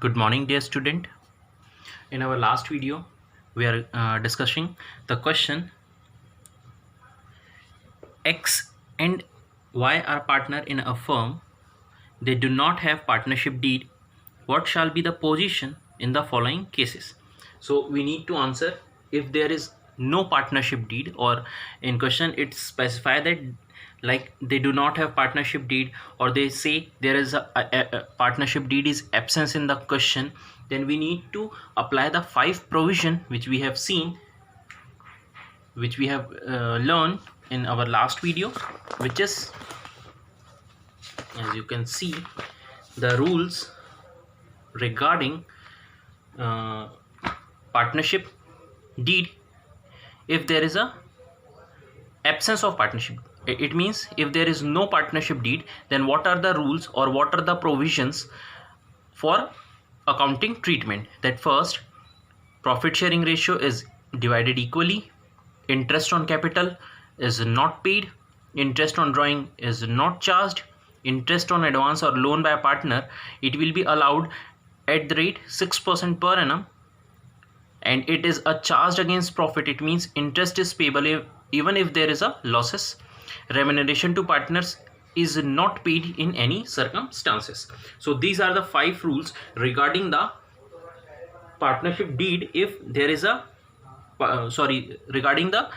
Good morning, dear student. In our last video, we are discussing the question X and Y are partner in a firm. They do not have partnership deed. What shall be the position in the following cases? So we need to answer if there is no partnership deed, or in question it specify that like they do not have partnership deed, or they say there is a partnership deed is absence in the question. Then we need to apply the five provision which we have seen, which we have learned in our last video, which is, as you can see, the rules regarding uh, partnership deed. If there is a absence of partnership, it means if there is no partnership deed, then what are the rules or what are the provisions for accounting treatment? That first, profit sharing ratio is divided equally, interest on capital is not paid, interest on drawing is not charged, interest on advance or loan by a partner, it will be allowed at the rate 6% per annum, and it is a charged against profit. It means interest is payable even if there is a losses. Remuneration to partners is not paid in any circumstances. So these are the five rules regarding the partnership deed. If there is a regarding the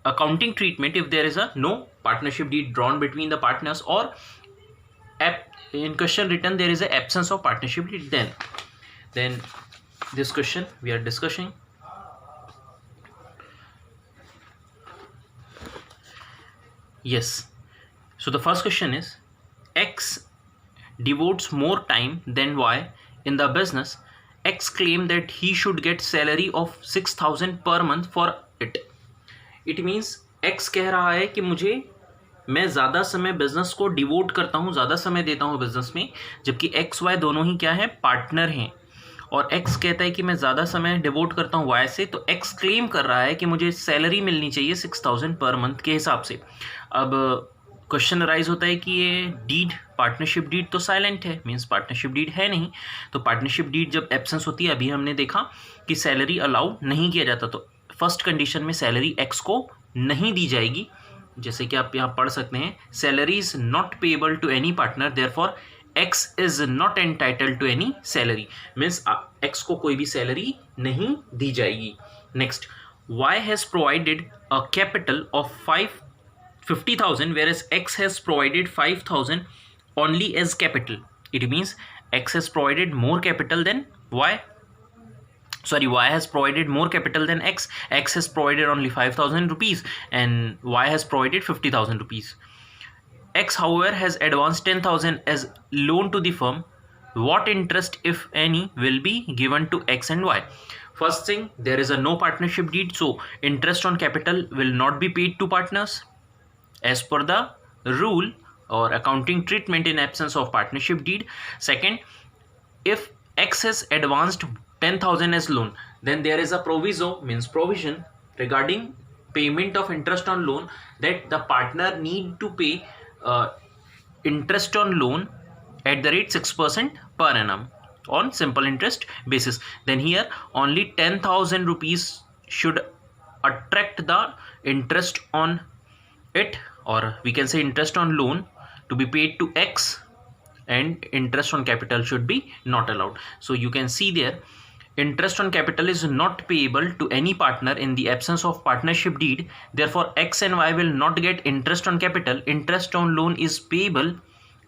accounting treatment, if there is a no partnership deed drawn between the partners, or in question written there is a absence of partnership deed, then this question we are discussing. Yes, so the first question is, X devotes more time than Y in the business. X claimed that he should get salary of 6,000 per month for it. It means X कह रहा है कि मैं ज़्यादा समय business को devote करता हूँ, ज़्यादा समय देता हूँ बिजनेस में, जबकि एक्स वाई दोनों ही क्या है, पार्टनर हैं, और एक्स कहता है कि मैं ज़्यादा समय डिवोट करता हूँ वाई से। तो एक्स क्लेम कर रहा है कि मुझे सैलरी मिलनी चाहिए 6,000 पर मंथ के हिसाब से। अब क्वेश्चन राइज होता है कि ये डीड, पार्टनरशिप डीड तो साइलेंट है, मींस पार्टनरशिप डीड है नहीं। तो पार्टनरशिप डीड जब एब्सेंस होती है, अभी हमने देखा कि सैलरी अलाउ नहीं किया जाता, तो फर्स्ट कंडीशन में सैलरी एक्स को नहीं दी जाएगी। जैसे कि आप यहाँ पढ़ सकते हैं, salary is not payable to any partner, therefore X is not entitled to any salary, means X को कोई भी सैलरी नहीं दी जाएगी। Next, Y has provided a capital of 50,000 whereas X has provided 5,000 only as capital. It means X has provided more capital than Y. Sorry, Y has provided more capital than X. X has provided only 5,000 rupees and Y has provided 50,000 rupees. X, however, has advanced 10,000 as loan to the firm. What interest, if any, will be given to X and Y? First thing, there is a no partnership deed, so interest on capital will not be paid to partners as per the rule or accounting treatment in absence of partnership deed. Second, if X has advanced 10,000 as loan, then there is a proviso, means provision, regarding payment of interest on loan, that the partner need to pay interest on loan at the rate 6% per annum on simple interest basis. Then here only 10,000 rupees should attract the interest on it, or we can say interest on loan, to be paid to X, and interest on capital should be not allowed. So you can see there, interest on capital is not payable to any partner in the absence of partnership deed, therefore X and Y will not get interest on capital. Interest on loan is payable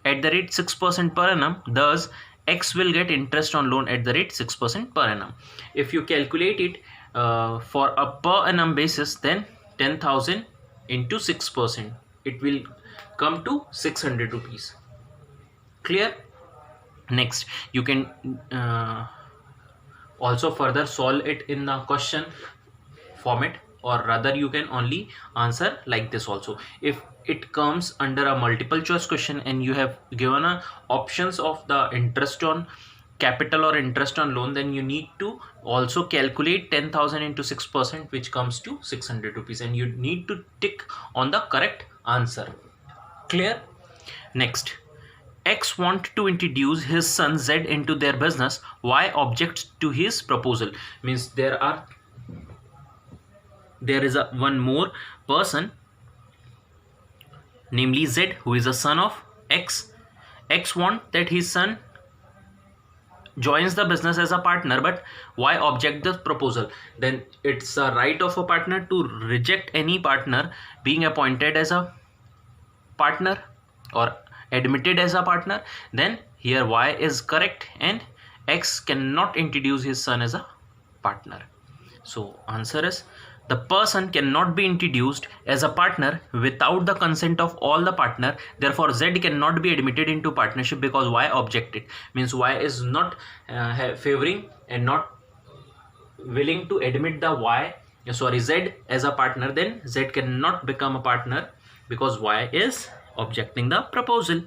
at the rate 6% per annum, thus X will get interest on loan at the rate 6% per annum. If you calculate it for a per annum basis, then 10,000 into 6%, it will come to 600 rupees. Clear? Next, you can also further solve it in the question format, or rather you can only answer like this also. If it comes under a multiple choice question and you have given a options of the interest on capital or interest on loan, then you need to also calculate 10,000 into 6%, which comes to 600 rupees, and you need to tick on the correct answer. Clear? Next, X want to introduce his son Z into their business. Y objects to his proposal. Means there is one more person, namely Z, who is a son of X. X want that his son joins the business as a partner, but Y object the proposal. Then it's a right of a partner to reject any partner being appointed as a partner or admitted as a partner. Then here Y is correct and X cannot introduce his son as a partner. So answer is, the person cannot be introduced as a partner without the consent of all the partner. Therefore Z cannot be admitted into partnership because Y objected. Means Y is not favoring and not willing to admit the Z as a partner. Then Z cannot become a partner because Y is objecting the proposal.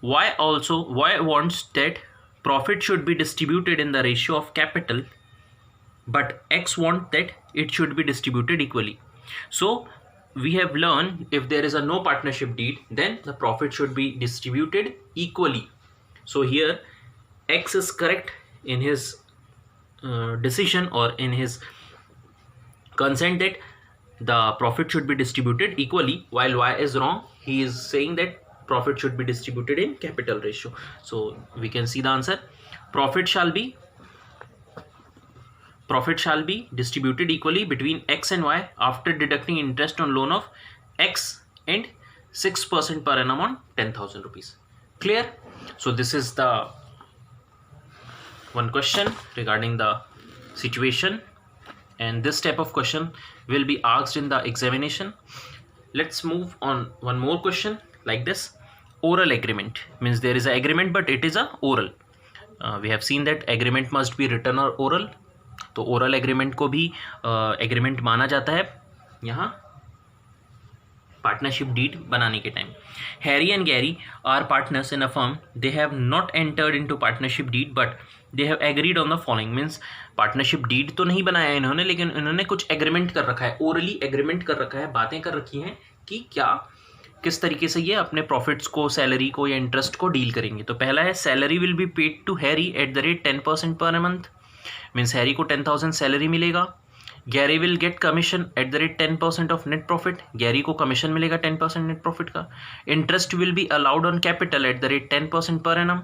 Y wants that profit should be distributed in the ratio of capital, but X want that it should be distributed equally. So we have learned, if there is a no partnership deed, then the profit should be distributed equally. So here X is correct in his decision or in his consent that the profit should be distributed equally, while Y is wrong. He is saying that profit should be distributed in capital ratio. So we can see the answer. Profit shall be distributed equally between X and Y after deducting interest on loan of X and 6% per annum on 10,000 rupees. Clear? So this is the one question regarding the situation, and this type of question will be asked in the examination. Let's move on one more question like this. Oral agreement means there is an agreement but it is a oral. We have seen that agreement must be written or oral. तो oral agreement को भी agreement माना जाता है यहाँ partnership deed बनाने के time. Harry and Gary are partners in a firm. They have not entered into partnership deed but they have agreed on the following. Means partnership deed तो नहीं बनाया इन्होंने, लेकिन इन्होंने कुछ एग्रीमेंट कर रखा है, ओरली एग्रीमेंट कर रखा है, बातें कर रखी हैं कि किस तरीके से ये अपने प्रॉफिट्स को, सैलरी को या इंटरेस्ट को डील करेंगे. तो पहला है, salary will be paid to Harry at the rate 10% per month. Means Harry को 10,000 सैलरी मिलेगा. Gary will get commission at the rate 10% of net profit. Gary को कमीशन मिलेगा 10% नेट प्रॉफिट का. Interest will be allowed on capital at the rate 10% per annum.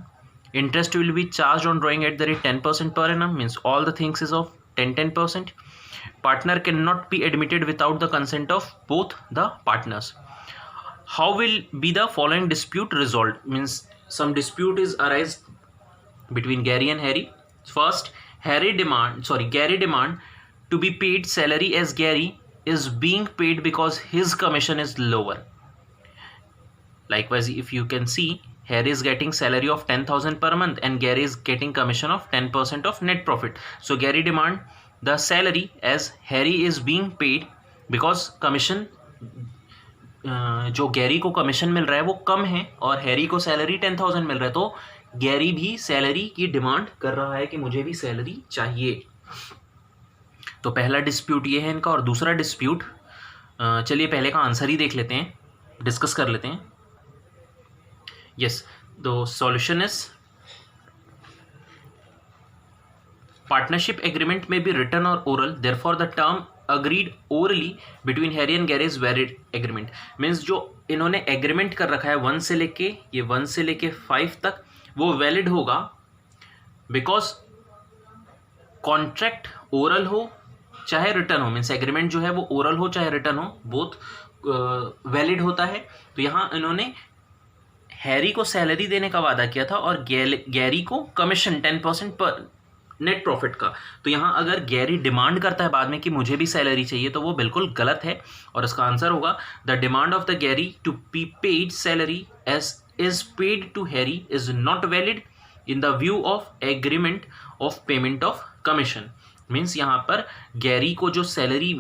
Interest will be charge on drawing at the rate 10% per annum. Means all the things is of 10%. Partner cannot be admitted without the consent of both the partners. How will be the following dispute resolved? Means some dispute is arise between Gary and Harry. First, Gary demand to be paid salary as Gary is being paid because his commission is lower. Likewise, if you can see, Harry is getting salary of 10,000 per month and Gary is getting commission of 10% of net profit. So Gary demand the salary as Harry is being paid because commission जो Gary को commission मिल रहा है वो कम है और Harry को salary 10,000 मिल रहा है. तो गैरी भी सैलरी की डिमांड कर रहा है कि मुझे भी सैलरी चाहिए. तो पहला डिस्प्यूट ये है इनका. और दूसरा डिस्प्यूट, चलिए पहले का आंसर ही देख लेते हैं, डिस्कस कर लेते हैं. Yes, the solution is partnership agreement may be written or oral, therefore the term agreed orally between Harry and Gary is valid agreement. Means जो इन्होंने एग्रीमेंट कर रखा है 1 से लेके 5 तक, वो वैलिड होगा बिकॉज कॉन्ट्रैक्ट ओरल हो चाहे रिटर्न हो. मीन्स एग्रीमेंट जो है वो ओरल हो चाहे रिटर्न हो, बोथ वैलिड होता है. तो यहाँ इन्होंने हैरी को सैलरी देने का वादा किया था और गैरी को कमीशन 10% पर नेट प्रॉफिट का. तो यहाँ अगर गैरी डिमांड करता है बाद में कि मुझे भी सैलरी चाहिए, तो वो बिल्कुल गलत है और इसका आंसर होगा the demand of the Gary to be paid salary as is paid to Harry is not valid in the view of agreement of payment of commission. Means यहाँ पर गैरी को जो सैलरी,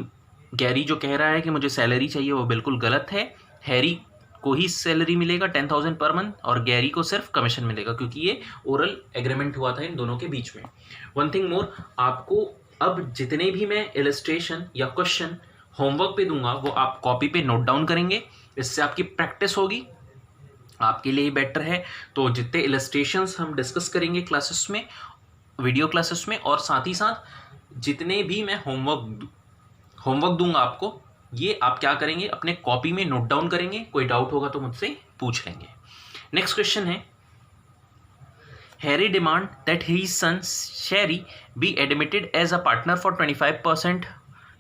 गैरी जो कह रहा है कि मुझे सैलरी चाहिए, वो बिल्कुल गलत है. हैरी को ही सैलरी मिलेगा 10,000 पर मंथ और गैरी को सिर्फ कमीशन मिलेगा, क्योंकि ये ओरल एग्रीमेंट हुआ था इन दोनों के बीच में. वन थिंग मोर, आपको अब जितने भी मैं इलस्ट्रेशन या क्वेश्चन होमवर्क पे दूंगा वो आप कॉपी पे नोट डाउन करेंगे. इससे आपकी प्रैक्टिस होगी आपके लिए ही बेटर है। तो जितने इलस्ट्रेशंस हम डिस्कस करेंगे क्लासेस में, वीडियो क्लासेस में, और साथ ही साथ जितने भी मैं होमवर्क दूंगा आपको, ये आप क्या करेंगे, अपने कॉपी में नोट डाउन करेंगे। कोई डाउट होगा तो मुझसे पूछ लेंगे। नेक्स्ट क्वेश्चन है, Harry demand that his son Sherry be admitted as a partner for 25%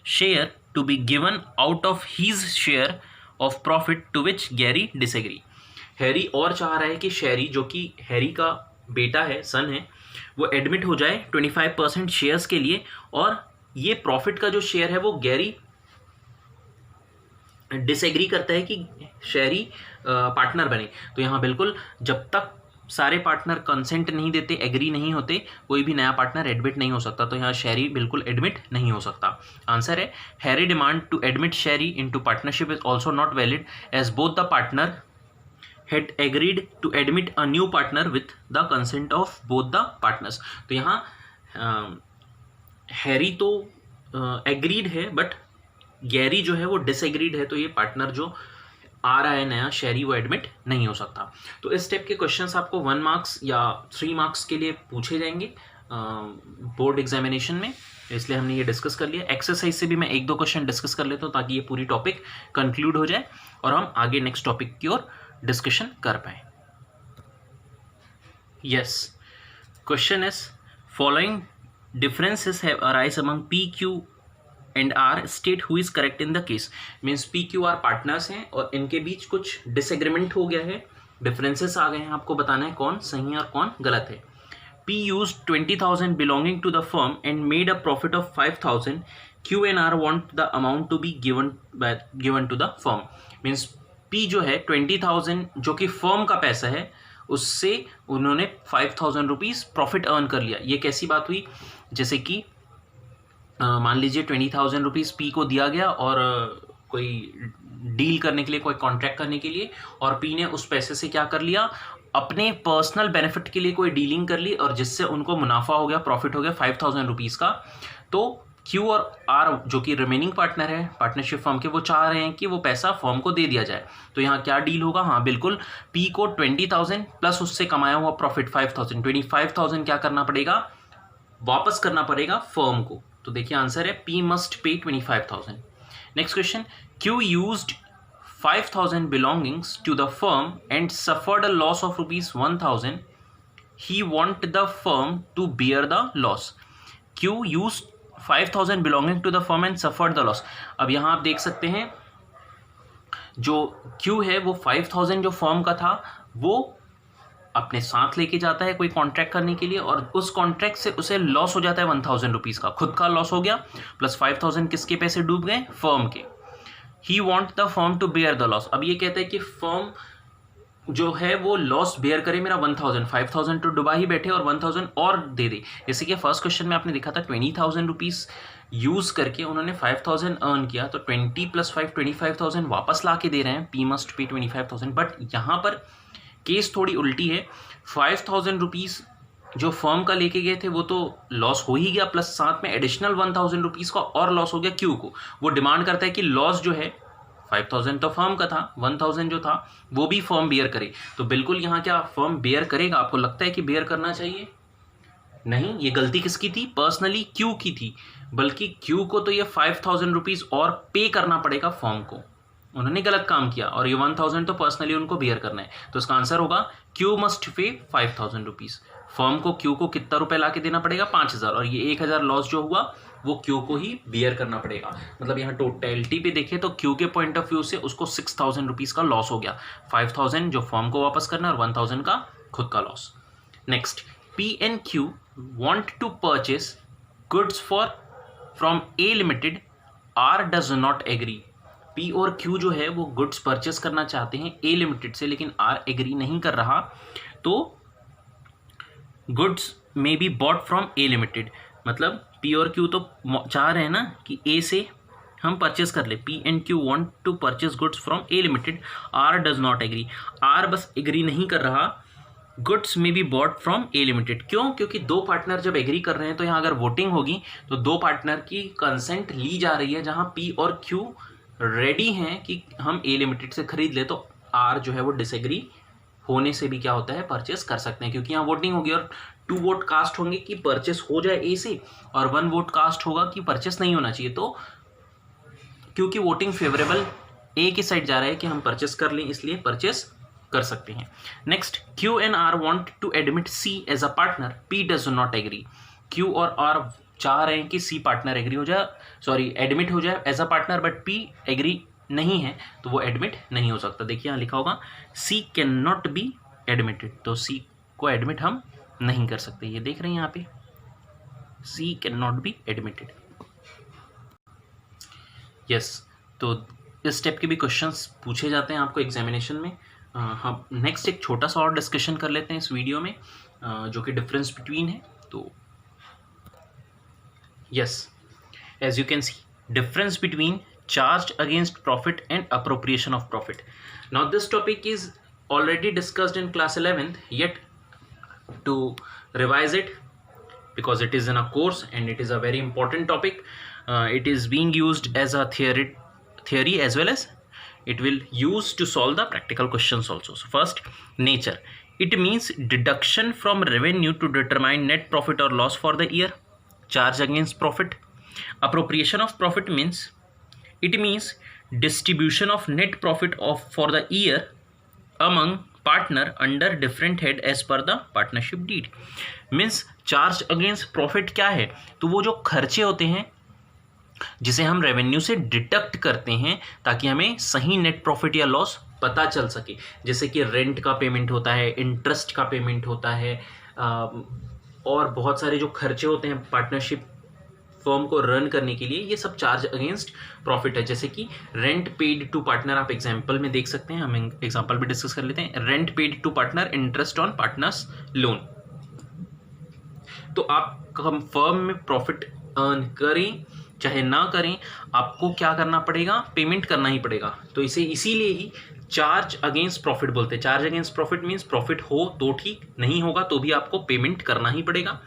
share to be given out of his share of profit, to which Gary disagree. Harry और चाह रहा है कि शेरी, जो कि हैरी का बेटा है, सन है, वो एडमिट हो जाए 25% शेयर्स के लिए, और ये प्रॉफिट का जो शेयर है वो गैरी डिसएग्री करता है कि शेरी पार्टनर बने। तो यहाँ बिल्कुल जब तक सारे पार्टनर कंसेंट नहीं देते, एग्री नहीं होते, कोई भी नया पार्टनर एडमिट नहीं हो सकता। तो यहाँ शेरी बिल्कुल एडमिट नहीं हो सकता। आंसर है, Harry demand to admit Sherry into partnership is also not valid as both the partner had agreed to admit a new partner with the consent of both the partners। तो यहाँ Harry तो agreed है, but Gary जो है वो disagreed है। तो ये पार्टनर जो आ रहा है नया, शेरी, वो एडमिट नहीं हो सकता। तो इस टाइप के क्वेश्चंस आपको 1 मार्क्स या 3 मार्क्स के लिए पूछे जाएंगे बोर्ड एग्जामिनेशन में, इसलिए हमने ये डिस्कस कर लिया। एक्सरसाइज से भी मैं 1-2 क्वेश्चन डिस्कस कर लेता हूँ ताकि ये पूरी टॉपिक कंक्लूड हो जाए और हम आगे नेक्स्ट टॉपिक की ओर डिस्कशन कर पाए। Yes, question is, following differences have arise among P, Q and R, state who is correct in the case. Means P, Q, R partners हैं और इनके बीच कुछ डिसएग्रीमेंट हो गया है, डिफरेंसेस आ गए हैं, आपको बताना है कौन सही है और कौन गलत है। P used 20,000 belonging to the firm and made a profit of 5,000. Q and R want the amount to be given to the firm. Means P जो है 20,000 जो कि फर्म का पैसा है, उससे उन्होंने 5,000 रुपीज़ प्रॉफिट अर्न कर लिया। ये कैसी बात हुई, जैसे कि मान लीजिए 20,000 रुपीज़ P को दिया गया और कोई डील करने के लिए, कोई कॉन्ट्रैक्ट करने के लिए, और P ने उस पैसे से क्या कर लिया, अपने पर्सनल बेनिफिट के लिए कोई डीलिंग कर ली और जिससे उनको मुनाफा हो गया, प्रॉफिट हो गया 5,000 रुपीज़ का। तो क्यू और आर जो कि रिमेनिंग पार्टनर है पार्टनरशिप फर्म के, वो चाह रहे हैं कि वो पैसा फर्म को दे दिया जाए। तो यहाँ क्या डील होगा, हाँ बिल्कुल, पी को 20,000 प्लस उससे कमाया हुआ प्रॉफिट 5,000, 25,000 क्या करना पड़ेगा, वापस करना पड़ेगा फर्म को। तो देखिए आंसर है, P must pay 25,000। Next question, Q used 5,000 belongings to the firm and suffered a loss of rupees 1,000. He want the firm to bear the loss. Q used 5,000 belonging to the firm and suffered the loss. अब यहाँ आप देख सकते हैं, जो Q है वो 5,000 जो फर्म का था वो अपने साथ लेके जाता है कोई कॉन्ट्रैक्ट करने के लिए, और उस कॉन्ट्रैक्ट से उसे लॉस हो जाता है 1,000 रुपीज़ का, खुद का लॉस हो गया, प्लस 5,000 किसके पैसे डूब गए, फर्म के। He want the firm to bear the loss. अब ये कहता है कि फर्म जो है वो लॉस बेयर करे मेरा 1,000, 5,000 तो डुबा ही बैठे और 1,000 और दे दे। जैसे कि फर्स्ट क्वेश्चन में आपने देखा था 20,000 रुपीज़ यूज़ करके उन्होंने 5,000 अर्न किया, तो 20 + 5 25,000 वापस ला के दे रहे हैं, पी मस्ट पे 25,000। बट यहाँ पर केस थोड़ी उल्टी है, 5,000 रुपीज़ जो फर्म का लेके गए थे वो तो लॉस हो ही गया, प्लस साथ में एडिशनल 1,000 रुपीज़ का और लॉस हो गया क्यू को। वो डिमांड करता है कि लॉस जो है 5,000 तो फर्म का था, 1,000 जो था वो भी फर्म बेयर करे। तो बिल्कुल यहाँ क्या फर्म बेयर करेगा, आपको लगता है कि बेयर करना चाहिए? नहीं, ये गलती किसकी थी, पर्सनली क्यू की थी, बल्कि क्यू को तो ये 5,000 रुपीज़ और पे करना पड़ेगा फर्म को। उन्होंने गलत काम किया और ये 1,000 तो पर्सनली उनको बेयर करना है। तो इसका आंसर होगा Q must pay 5,000 rupees. Firm को क्यू को कितना रुपए ला के देना पड़ेगा, 5,000, और ये 1,000 लॉस जो हुआ वो क्यू को ही बियर करना पड़ेगा। मतलब यहाँ टोटलिटी पे देखें तो क्यू के पॉइंट ऑफ व्यू से उसको 6,000 रुपीज़ का लॉस हो गया, 5,000 जो फर्म को वापस करना और 1,000 का खुद का loss. Next, P and Q want to purchase goods from A limited, R does not agree. P और क्यू जो है वो गुड्स परचेस करना चाहते हैं ए लिमिटेड से, लेकिन आर एग्री नहीं कर रहा। तो goods may be bought from A limited, मतलब पी और क्यू तो चाह रहे हैं ना कि ए से हम परचेस कर ले। P and Q want to purchase goods from A limited, R does not agree. R बस एग्री नहीं कर रहा, goods may be bought from A limited. क्यों? क्योंकि दो पार्टनर जब एग्री कर रहे हैं तो यहाँ अगर वोटिंग होगी तो दो पार्टनर की कंसेंट ली जा रही है, जहाँ पी और क्यू रेडी हैं कि हम ए लिमिटेड से खरीद ले, तो आर जो है वो डिसएग्री होने से भी क्या होता है, परचेस कर सकते हैं, क्योंकि यहाँ वोटिंग होगी और 2 वोट कास्ट होंगे कि परचेस हो जाए ए से, और 1 वोट कास्ट होगा कि परचेस नहीं होना चाहिए। तो क्योंकि वोटिंग फेवरेबल ए की साइड जा रहा है कि हम परचेस कर लें, इसलिए परचेस कर सकते हैं। Next, Q and R want to admit C as a partner, P does not agree. Q और आर चाह रहे हैं कि सी पार्टनर एग्री हो जाए, सॉरी एडमिट हो जाए as a partner, but P agree नहीं है तो वो एडमिट नहीं हो सकता। देखिए यहाँ लिखा होगा सी कैन नॉट बी एडमिटेड, तो सी को एडमिट हम नहीं कर सकते। ये देख रहे हैं यहाँ पे, she can not be admitted. Yes, तो इस स्टेप के भी क्वेश्चंस पूछे जाते हैं आपको एग्जामिनेशन में। हम नेक्स्ट एक छोटा सा और डिस्कशन कर लेते हैं इस वीडियो में, जो कि डिफरेंस बिटवीन है। तो yes, as you can see, difference between charge against profit and appropriation of profit. Now this topic is already discussed in class 11th, yet to revise it because it is in a course and it is a very important topic. It is being used as a theory as well as it will use to solve the practical questions also. So first, nature. It means deduction from revenue to determine net profit or loss for the year. Charge against profit. Appropriation of profit means, it means distribution of net profit for the year among partner under different head as per the partnership deed. Means charge against profit क्या है, तो वो जो खर्चे होते हैं जिसे हम रेवेन्यू से डिडक्ट करते हैं ताकि हमें सही नेट प्रॉफिट या लॉस पता चल सके, जैसे कि रेंट का पेमेंट होता है, इंटरेस्ट का पेमेंट होता है, और बहुत सारे जो खर्चे होते हैं पार्टनरशिप फर्म को रन करने के लिए, ये सब चार्ज अगेंस्ट प्रॉफिट है। जैसे कि रेंट पेड टू पार्टनर, आप एग्जांपल में देख सकते हैं, हम एग्जांपल भी डिस्कस कर लेते हैं। Rent paid to partner, interest on partners loan. तो आप हम फर्म में प्रॉफिट अर्न करें चाहे ना करें, आपको क्या करना पड़ेगा, पेमेंट करना ही पड़ेगा। तो इसे इसीलिए ही चार्ज अगेंस्ट प्रॉफिट बोलते हैं। Charge against profit means profit हो तो ठीक, नहीं होगा तो भी आपको पेमेंट करना ही पड़ेगा।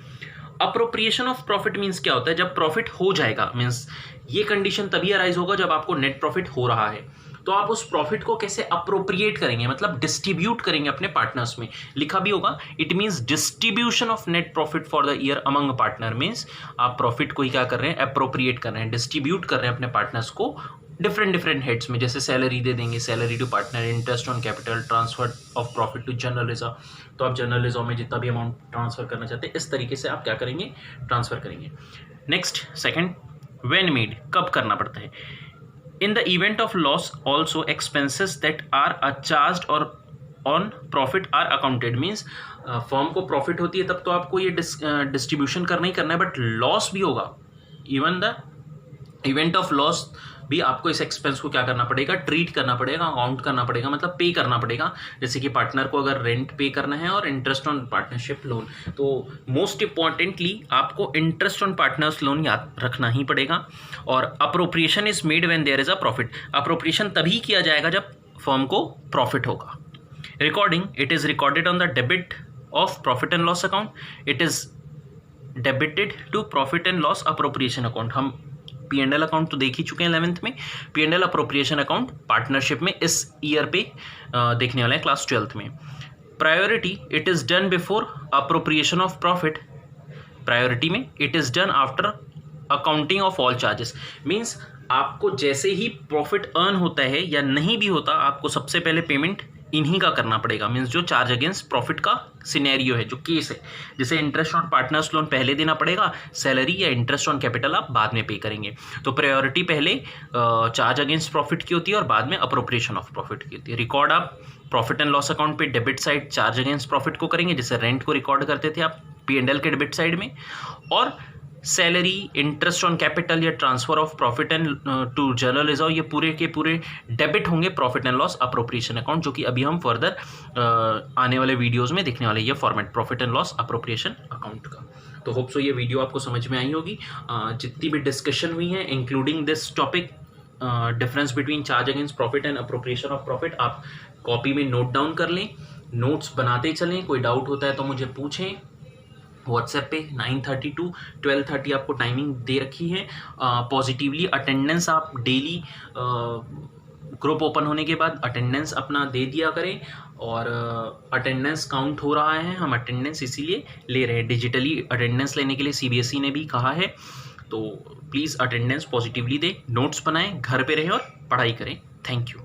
अप्रोप्रिएशन ऑफ प्रॉफिट मीन्स क्या होता है, जब प्रॉफिट हो जाएगा, मीन्स ये कंडीशन तभी अराइज होगा जब आपको नेट प्रॉफिट हो रहा है, तो आप उस प्रॉफिट को कैसे अप्रोप्रिएट करेंगे, मतलब डिस्ट्रीब्यूट करेंगे अपने पार्टनर्स में। लिखा भी होगा, it means distribution of net profit for the year among partner. Means आप प्रॉफिट को ही क्या कर रहे हैं, अप्रोप्रिएट कर रहे हैं, डिस्ट्रीब्यूट कर रहे हैं अपने पार्टनर्स को डिफरेंट हेड्स में। जैसे सैलरी दे देंगे, salary to partner, interest on capital, transfer of profit to general reserve. तो आप जनरल रिजर्व में जितना भी अमाउंट ट्रांसफर करना चाहते हैं, इस तरीके से आप क्या करेंगे, ट्रांसफर करेंगे। नेक्स्ट, सेकंड, व्हेन मेड, कब करना पड़ता है। In the event of loss also expenses that are charged और on profit are accounted. Means firm को प्रॉफिट होती है तब तो आपको ये डिस्ट्रीब्यूशन करना ही करना है, बट लॉस भी होगा, even the event of loss भी आपको इस एक्सपेंस को क्या करना पड़ेगा, ट्रीट करना पड़ेगा, अकाउंट करना पड़ेगा, मतलब पे करना पड़ेगा। जैसे कि पार्टनर को अगर रेंट पे करना है और इंटरेस्ट ऑन पार्टनरशिप लोन, तो मोस्ट इंपॉर्टेंटली आपको इंटरेस्ट ऑन पार्टनर्स लोन याद रखना ही पड़ेगा। और appropriation is made when there is a profit. Appropriation तभी किया जाएगा जब फर्म को प्रॉफिट होगा। Recording, it is recorded on the debit of profit and loss account, it is debited to profit and loss appropriation account. हम P&L account तो देख ही चुके हैं 11th में, P&L अप्रोप्रिएशन अकाउंट पार्टनरशिप में इस ईयर पे देखने वाले हैं क्लास 12th में। Priority, it is done before appropriation of profit. Priority में it is done after accounting of all charges. Means आपको जैसे ही प्रॉफिट अर्न होता है या नहीं भी होता, आपको सबसे पहले पेमेंट इन्हीं का करना पड़ेगा। मीन्स जो चार्ज अगेंस्ट प्रॉफिट का सिनेरियो है, जो केस है, जैसे इंटरेस्ट ऑन पार्टनर्स लोन पहले देना पड़ेगा, सैलरी या इंटरेस्ट ऑन कैपिटल आप बाद में पे करेंगे। तो प्रायोरिटी पहले चार्ज अगेंस्ट प्रॉफिट की होती है और बाद में अप्रोप्रिएशन ऑफ प्रॉफिट की होती है। रिकॉर्ड आप प्रॉफिट एंड लॉस अकाउंट पे debit side charge against profit को करेंगे, जैसे रेंट को रिकॉर्ड करते थे आप P&L के डेबिट साइड में, और सैलरी, इंटरेस्ट ऑन कैपिटल या transfer of profit and to general reserve, ये पूरे के पूरे डेबिट होंगे profit and loss appropriation account, जो कि अभी हम फर्दर आने वाले वीडियोस में देखने वाले, ये format profit and loss appropriation account का। तो होप सो ये वीडियो आपको समझ में आई होगी। जितनी भी डिस्कशन हुई है including this topic, difference between charge against profit and appropriation of profit, आप कॉपी में नोट डाउन कर लें, नोट्स बनाते चलें। कोई डाउट होता है तो मुझे पूछें व्हाट्सएप पे। 9:30 to 12:30 आपको टाइमिंग दे रखी है। पॉजिटिवली अटेंडेंस आप डेली ग्रुप ओपन होने के बाद अटेंडेंस अपना दे दिया करें, और अटेंडेंस काउंट हो रहा है, हम अटेंडेंस इसीलिए ले रहे हैं, डिजिटली अटेंडेंस लेने के लिए CBSE ने भी कहा है। तो प्लीज़ अटेंडेंस पॉजिटिवली दें, नोट्स बनाएं, घर पे रहें और पढ़ाई करें। Thank you.